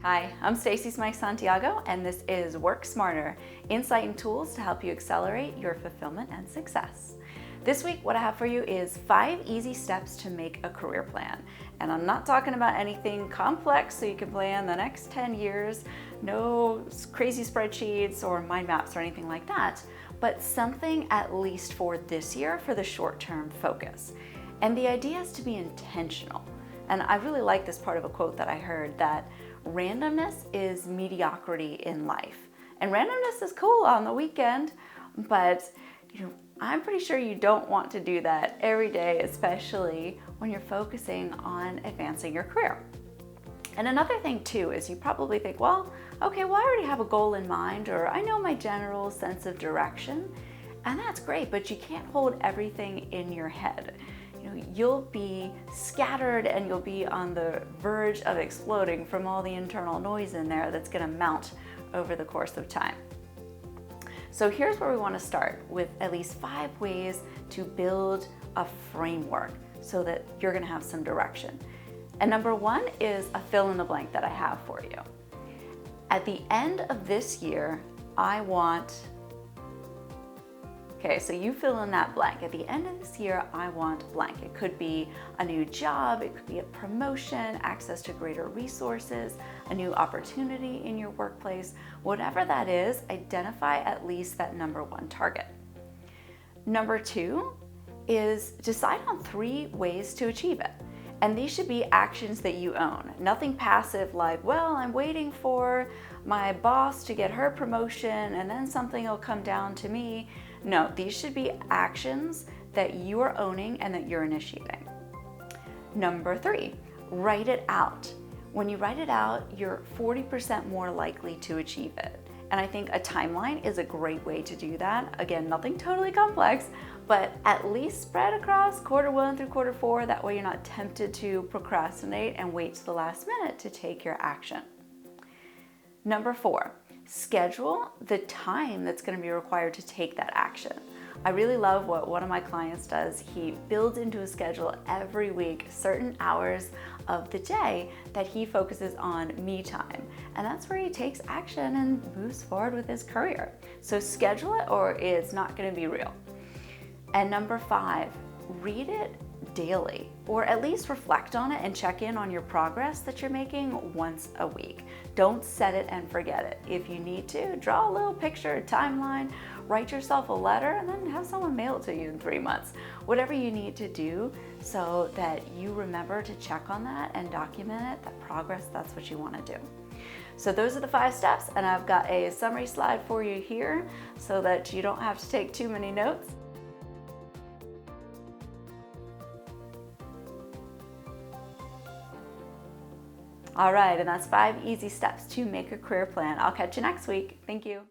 Hi, I'm Stacy Santiago, and this is Work Smarter, insight and tools to help you accelerate your fulfillment and success. This week, what I have for you is 5 easy steps to make a career plan. And I'm not talking about anything complex so you can plan the next 10 years, no crazy spreadsheets or mind maps or anything like that, but something at least for this year for the short-term focus. And the idea is to be intentional. And I really like this part of a quote that I heard, that randomness is mediocrity in life. And randomness is cool on the weekend, but I'm pretty sure you don't want to do that every day, especially when you're focusing on advancing your career. And another thing too is you probably think, I already have a goal in mind, or I know my general sense of direction, and that's great, but you can't hold everything in your head. You'll be scattered and you'll be on the verge of exploding from all the internal noise in there that's going to mount over the course of time. So here's where we want to start, with at least 5 ways to build a framework so that you're going to have some direction. And number 1 is a fill in the blank that I have for you. At the end of this year, so you fill in that blank. At the end of this year, I want blank. It could be a new job, it could be a promotion, access to greater resources, a new opportunity in your workplace. Whatever that is, identify at least that number 1 target. Number 2 is decide on 3 ways to achieve it. And these should be actions that you own. Nothing passive like, I'm waiting for my boss to get her promotion and then something will come down to me. No, these should be actions that you are owning and that you're initiating. Number 3, write it out. When you write it out, you're 40% more likely to achieve it. And I think a timeline is a great way to do that. Again, nothing totally complex, but at least spread across quarter 1 through quarter 4. That way you're not tempted to procrastinate and wait to the last minute to take your action. Number 4, schedule the time that's going to be required to take that action. I really love what one of my clients does. He builds into a schedule every week certain hours of the day that he focuses on me time. And that's where he takes action and moves forward with his career. So schedule it or it's not going to be real. And number 5, read it daily, or at least reflect on it and check in on your progress that you're making once a week. Don't set it and forget it. If you need to, draw a little picture, a timeline, write yourself a letter, and then have someone mail it to you in 3 months. Whatever you need to do so that you remember to check on that and document it, that progress, that's what you want to do. So those are the 5 steps, and I've got a summary slide for you here so that you don't have to take too many notes. All right, and that's 5 easy steps to make a career plan. I'll catch you next week. Thank you.